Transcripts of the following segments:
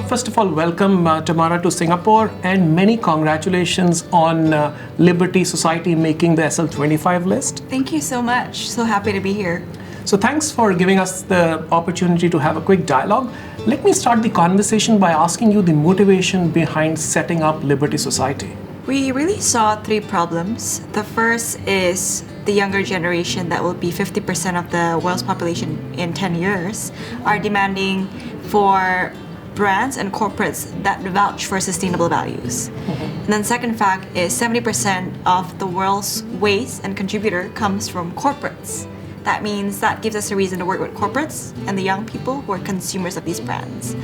First of all, welcome Tamara to Singapore, and many congratulations on Liberty Society making the SL25 list. Thank you so much. So happy to be here. So thanks for giving us the opportunity to have a quick dialogue. Let me start the conversation by asking you the motivation behind setting up Liberty Society. We really saw three problems. The first is the younger generation, that will be 50% of the world's population in 10 years, are demanding for brands and corporates that vouch for sustainable values. And then second fact is 70% of the world's waste and contributor comes from corporates. That means that gives us a reason to work with corporates and the young people who are consumers of these brands.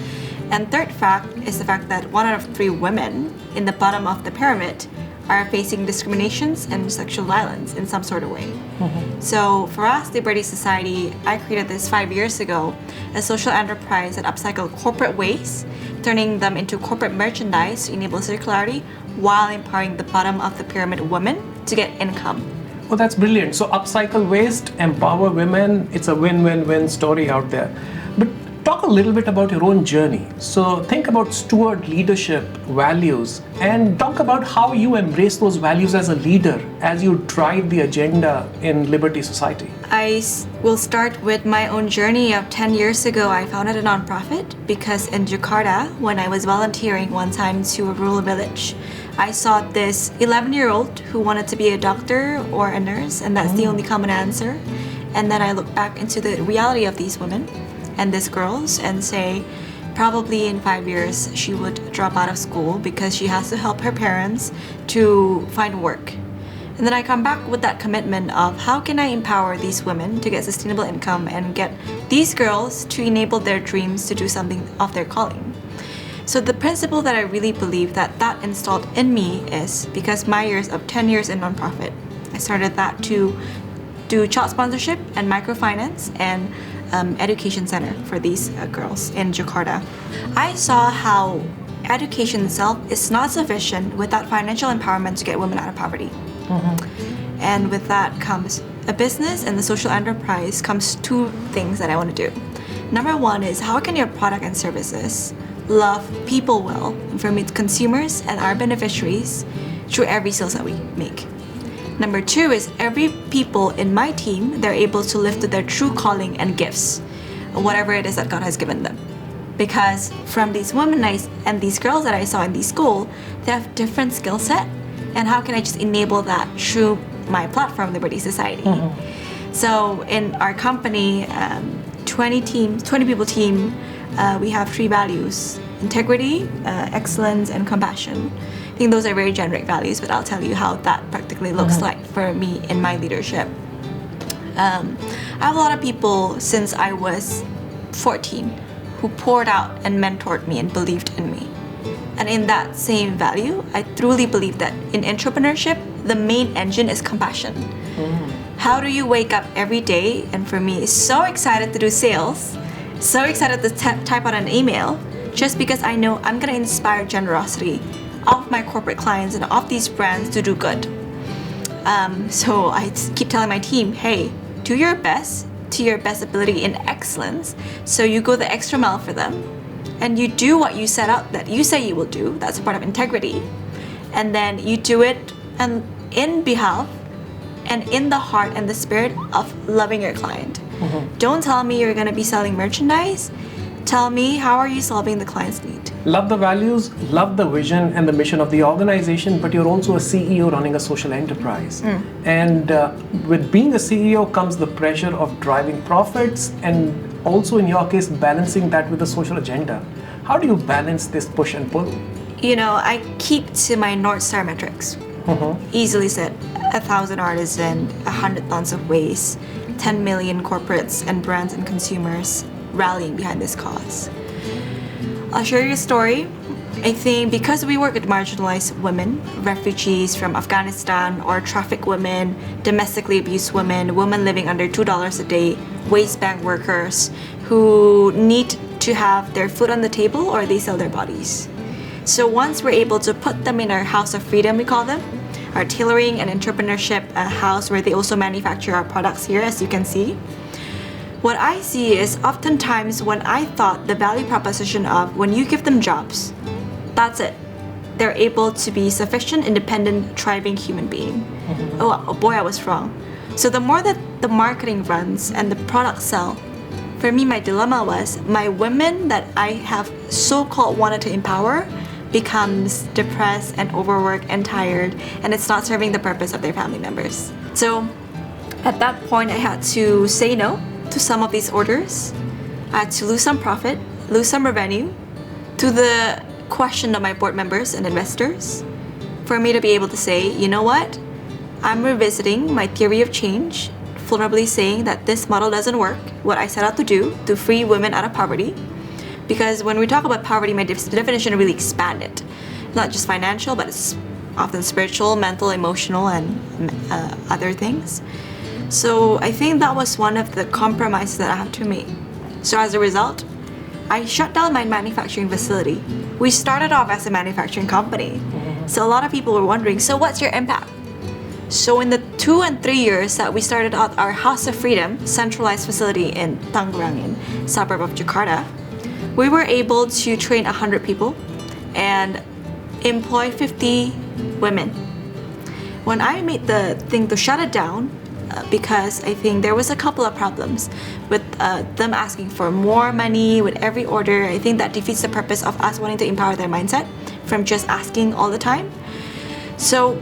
And third fact is the fact that 1 out of 3 women in the bottom of the pyramid are facing discriminations and sexual violence in some sort of way. So for us, Liberty Society, I created this 5 years ago, a social enterprise that upcycled corporate waste, turning them into corporate merchandise to enable circularity while empowering the bottom of the pyramid women to get income. Oh, that's brilliant. So upcycle waste, empower women, it's a win-win-win story out there. But talk a little bit about your own journey. So think about steward leadership, values, and talk about how you embrace those values as a leader as you drive the agenda in Liberty Society. I will start with my own journey of 10 years ago. I founded a nonprofit because in Jakarta, when I was volunteering one time to a rural village, I saw this 11-year-old who wanted to be a doctor or a nurse, and that's the only common answer. And then I looked back into the reality of these women and these girls and say, probably in 5 years she would drop out of school because she has to help her parents to find work. And then I come back with that commitment of how can I empower these women to get sustainable income and get these girls to enable their dreams to do something of their calling. So the principle that I really believe that installed in me is because my years of 10 years in nonprofit, I started that to do child sponsorship and microfinance and education center for these girls in Jakarta. I saw how education itself is not sufficient without financial empowerment to get women out of poverty. And with that comes a business, and the social enterprise comes 2 things that I want to do. Number 1 is how can your product and services love people well, and for me it's consumers and our beneficiaries through every sales that we make. Number 2 is every people in my team, they're able to live to their true calling and gifts, whatever it is that God has given them. Because from these women and these girls that I saw in these school, they have different skill set, and how can I just enable that through my platform, Liberty Society? So in our company, 20 people team, we have 3 values: integrity, excellence, and compassion. I think those are very generic values, but I'll tell you how that practically looks like for me in my leadership. I have a lot of people since I was 14 who poured out and mentored me and believed in me. And in that same value, I truly believe that in entrepreneurship, the main engine is compassion. How do you wake up every day? And for me, it's so excited to do sales, so excited to type out an email, just because I know I'm gonna inspire generosity of my corporate clients and of these brands to do good. So I keep telling my team, hey, do your best to your best ability in excellence. So you go the extra mile for them, and you do what you set out that you say you will do. That's a part of integrity. And then you do it and in behalf and in the heart and the spirit of loving your client. Don't tell me you're gonna be selling merchandise. Tell me, how are you solving the client's need? Love the values, love the vision and the mission of the organization, but you're also a CEO running a social enterprise. And with being a CEO comes the pressure of driving profits, and also in your case, balancing that with the social agenda. How do you balance this push and pull? You know, I keep to my North Star metrics. Easily said, 1,000 artisans, 100 tons of waste, 10 million corporates and brands and consumers rallying behind this cause. I'll share you a story. I think because we work with marginalized women, refugees from Afghanistan, or trafficked women, domestically abused women, women living under $2 a day, waste bank workers who need to have their food on the table or they sell their bodies. So once we're able to put them in our house of freedom, we call them, our tailoring and entrepreneurship house where they also manufacture our products here, as you can see, What I see is oftentimes when I thought the value proposition of when you give them jobs, that's it. They're able to be sufficient, independent, thriving human being. Oh boy, I was wrong. So the more that the marketing runs and the products sell, for me, my dilemma was my women that I have so-called wanted to empower becomes depressed and overworked and tired, and it's not serving the purpose of their family members. So at that point, I had to say no to some of these orders. I had to lose some profit, lose some revenue, to the question of my board members and investors, for me to be able to say, you know what, I'm revisiting my theory of change, vulnerably saying that this model doesn't work, what I set out to do to free women out of poverty. Because when we talk about poverty, my definition really expanded. Not just financial, but it's often spiritual, mental, emotional, and other things. So I think that was one of the compromises that I have to make. So as a result, I shut down my manufacturing facility. We started off as a manufacturing company. So a lot of people were wondering, so what's your impact? So in the 2 and 3 years that we started out our House of Freedom centralized facility in Tangerang, in suburb of Jakarta, we were able to train 100 people and employ 50 women. When I made the thing to shut it down, because I think there was a couple of problems with them asking for more money with every order. I think that defeats the purpose of us wanting to empower their mindset from just asking all the time. So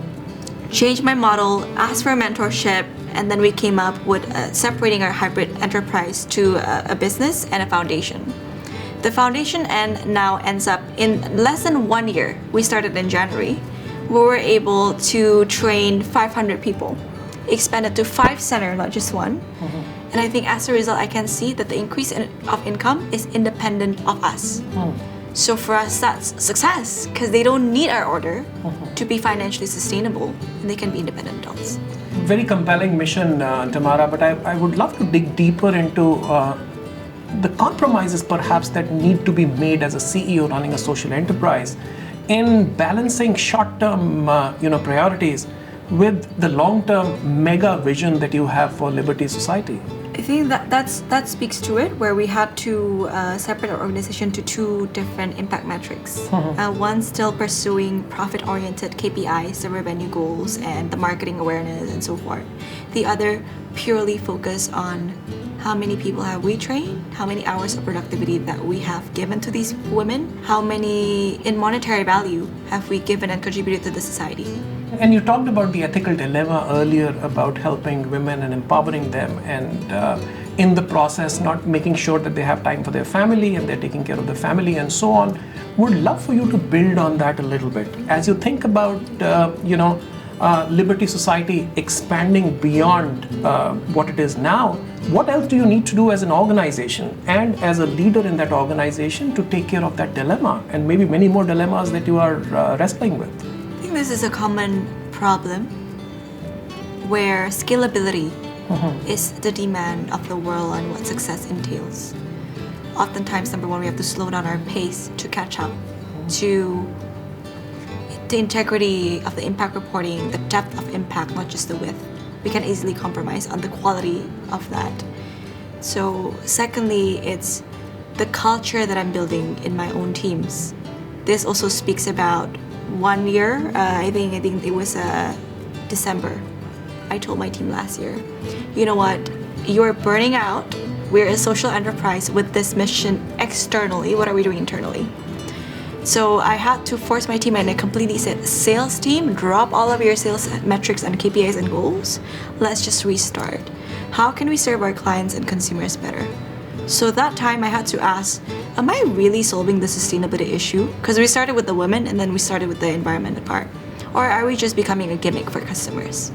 changed my model, asked for mentorship, and then we came up with separating our hybrid enterprise to a business and a foundation. The foundation now ends up in less than 1 year. We started in January. We were able to train 500 people, expanded to 5 centers, not just one. And I think as a result, I can see that the increase of income is independent of us. So for us, that's success because they don't need our order to be financially sustainable, and they can be independent adults. Very compelling mission, Tamara, but I would love to dig deeper into the compromises perhaps that need to be made as a CEO running a social enterprise in balancing short-term priorities with the long-term mega vision that you have for Liberty Society. I think that speaks to it, where we had to separate our organization to 2 different impact metrics. One still pursuing profit-oriented KPIs, the revenue goals, and the marketing awareness, and so forth. The other purely focused on how many people have we trained, how many hours of productivity that we have given to these women, how many in monetary value have we given and contributed to the society. And you talked about the ethical dilemma earlier about helping women and empowering them, and in the process not making sure that they have time for their family and they're taking care of the family and so on. Would love for you to build on that a little bit. As you think about Liberty Society expanding beyond what it is now, what else do you need to do as an organization and as a leader in that organization to take care of that dilemma and maybe many more dilemmas that you are wrestling with? I think this is a common problem where scalability is the demand of the world and what success entails. Oftentimes, number one, we have to slow down our pace to catch up to the integrity of the impact reporting, the depth of impact, not just the width. We can easily compromise on the quality of that. So secondly, it's the culture that I'm building in my own teams. This also speaks about 1 year, I think it was December. I told my team last year, you know what, you're burning out. We're a social enterprise with this mission externally. What are we doing internally? So I had to force my team, and I completely said, sales team, drop all of your sales metrics and KPIs and goals. Let's just restart. How can we serve our clients and consumers better? So that time I had to ask, am I really solving the sustainability issue? Because we started with the women and then we started with the environmental part. Or are we just becoming a gimmick for customers?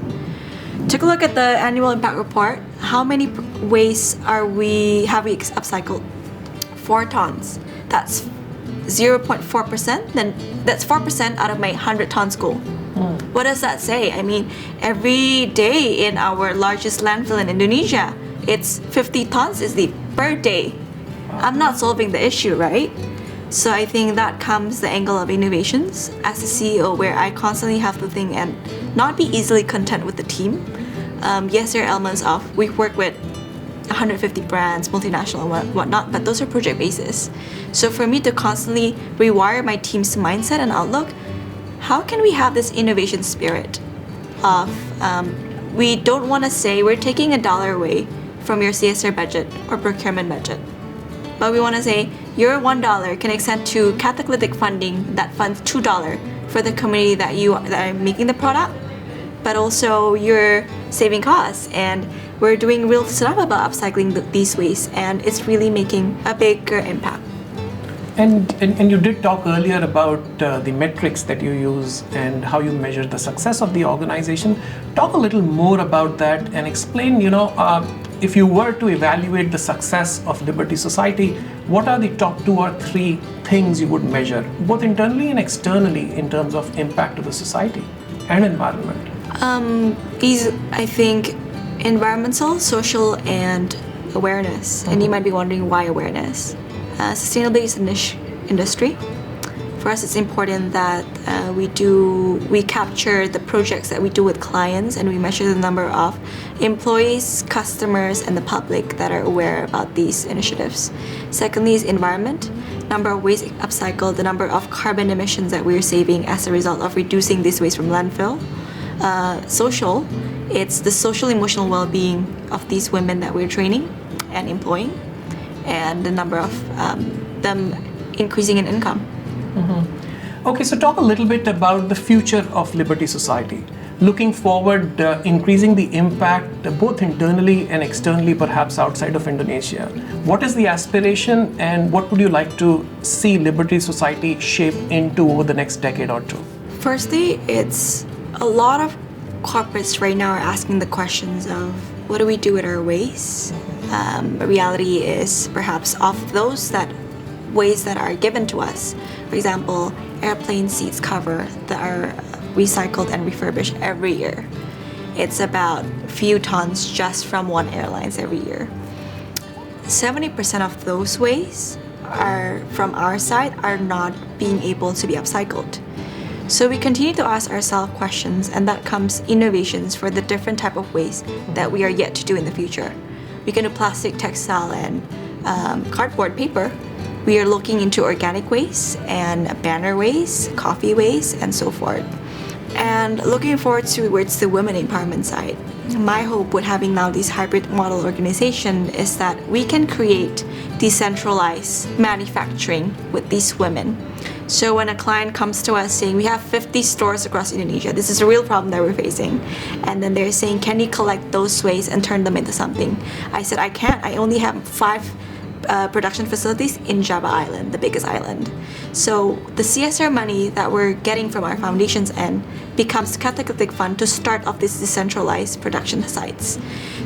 Took a look at the annual impact report. How many waste have we upcycled? 4 tons. That's 0.4%. Then that's 4% out of my 100 tons goal. What does that say? I mean, every day in our largest landfill in Indonesia, it's 50 tons is the per day. I'm not solving the issue, right? So I think that comes the angle of innovations as a CEO, where I constantly have to think and not be easily content with the team. Yes, there are elements of we work with 150 brands, multinational and whatnot, but those are project basis. So for me to constantly rewire my team's mindset and outlook, how can we have this innovation spirit of we don't want to say we're taking $1 away from your CSR budget or procurement budget, but we want to say your $1 can extend to catalytic funding that funds $2 for the community that are making the product, but also you're saving costs, and we're doing real stuff about upcycling these waste, and it's really making a bigger impact. And you did talk earlier about the metrics that you use and how you measure the success of the organization. Talk a little more about that and explain, if you were to evaluate the success of Liberty Society, what are the top 2 or 3 things you would measure, both internally and externally, in terms of impact to the society and environment? These, I think, environmental, social, and awareness. And you might be wondering why awareness. Sustainability is a niche industry. For us, it's important that we capture the projects that we do with clients, and we measure the number of employees, customers, and the public that are aware about these initiatives. Secondly is environment, number of waste upcycled, the number of carbon emissions that we're saving as a result of reducing this waste from landfill. Social, it's the social emotional well-being of these women that we're training and employing, and the number of them increasing in income. Mm-hmm. Okay, so talk a little bit about the future of Liberty Society. Looking forward, increasing the impact both internally and externally, perhaps outside of Indonesia. What is the aspiration, and what would you like to see Liberty Society shape into over the next decade or 2? Firstly, it's a lot of corporates right now are asking the questions of what do we do with our waste? The reality is perhaps of those waste that are given to us. For example, airplane seats cover that are recycled and refurbished every year. It's about a few tons just from one airlines every year. 70% of those waste are from our side are not being able to be upcycled. So we continue to ask ourselves questions, and that comes innovations for the different type of waste that we are yet to do in the future. We can do plastic, textile, and cardboard, paper. We are looking into organic waste and banner waste, coffee waste, and so forth. And looking forward towards the women empowerment side. My hope with having now this hybrid model organization is that we can create decentralized manufacturing with these women. So when a client comes to us saying, we have 50 stores across Indonesia, this is a real problem that we're facing. And then they're saying, can you collect those waste and turn them into something? I said, I can't. I only have 5 production facilities in Java Island, the biggest island. So the CSR money that we're getting from our foundation's end becomes catalytic fund to start off these decentralized production sites.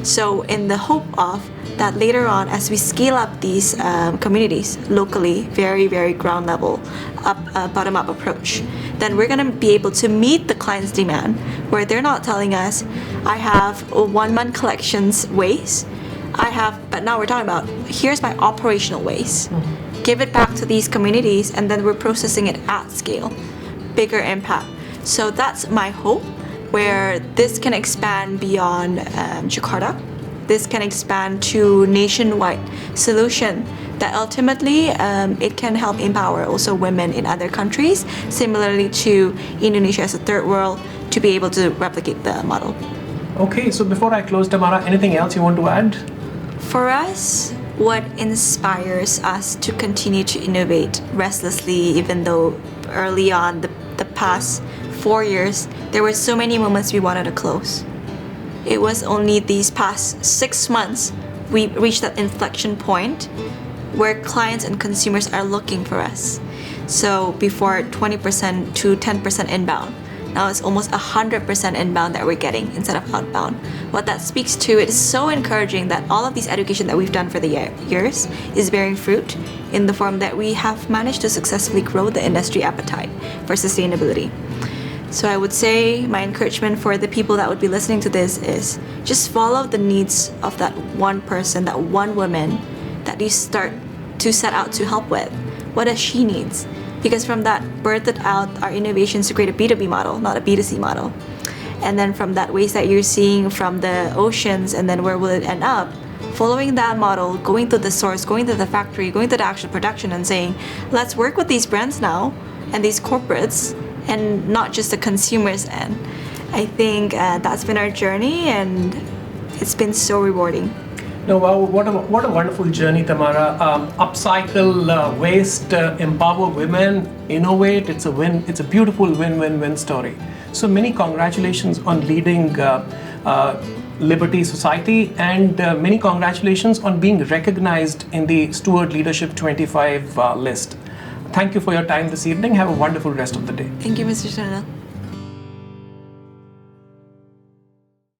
So in the hope of that later on, as we scale up these communities locally, very, very ground level, bottom-up approach, then we're going to be able to meet the client's demand, where they're not telling us, I have a 1-month collections waste, but now we're talking about, here's my operational waste. Mm-hmm. Give it back to these communities, and then we're processing it at scale, bigger impact. So that's my hope, where this can expand beyond Jakarta. This can expand to nationwide solution that ultimately it can help empower also women in other countries, similarly to Indonesia as a third world, to be able to replicate the model. Okay, so before I close, Tamara, anything else you want to add? For us, what inspires us to continue to innovate restlessly, even though early on, the past 4 years, there were so many moments we wanted to close. It was only these past 6 months we reached that inflection point where clients and consumers are looking for us. So before 20% to 10% inbound, now it's almost 100% inbound that we're getting instead of outbound. What that speaks to, it is so encouraging that all of this education that we've done for the years is bearing fruit in the form that we have managed to successfully grow the industry appetite for sustainability. So I would say my encouragement for the people that would be listening to this is just follow the needs of that one person, that one woman that you start to set out to help with. What does she needs? Because from that birthed out our innovations to create a B2B model, not a B2C model. And then from that waste that you're seeing from the oceans, and then where will it end up? following that model, going to the source, going to the factory, going to the actual production and saying, let's work with these brands now and these corporates and not just the consumers end. I think that's been our journey and it's been so rewarding. No, wow, what a wonderful journey, Tamara. Upcycle waste, empower women, innovate. It's a beautiful win-win-win story. So many congratulations on leading Liberty Society, and many congratulations on being recognized in the Steward Leadership 25 list. Thank you for your time this evening. Have a wonderful rest of the day. Thank you, Mr. Sunil.